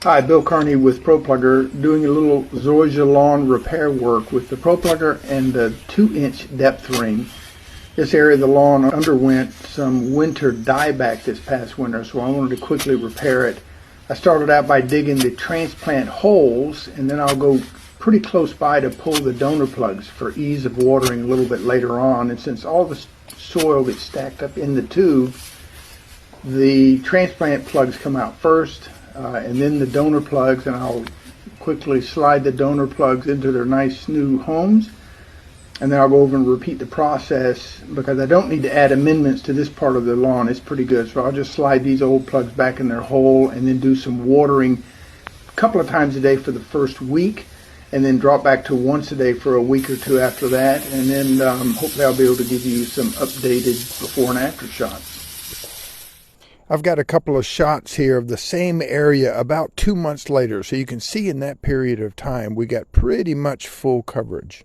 Hi, Bill Carney with ProPlugger, doing a little Zoysia lawn repair work with the ProPlugger and the 2-inch depth ring. This area of the lawn underwent some winter dieback this past winter, so I wanted to quickly repair it. I started out by digging the transplant holes, and then I'll go pretty close by to pull the donor plugs for ease of watering a little bit later on. And since all the soil gets stacked up in the tube, the transplant plugs come out first, and then the donor plugs, and I'll quickly slide the donor plugs into their nice new homes, and then I'll go over and repeat the process because I don't need to add amendments to this part of the lawn. It's pretty good, so I'll just slide these old plugs back in their hole and then do some watering a couple of times a day for the first week, and then drop back to once a day for a week or two after that, and then hopefully I'll be able to give you some updated before and after shots. I've got a couple of shots here of the same area about 2 months later, so you can see in that period of time we got pretty much full coverage.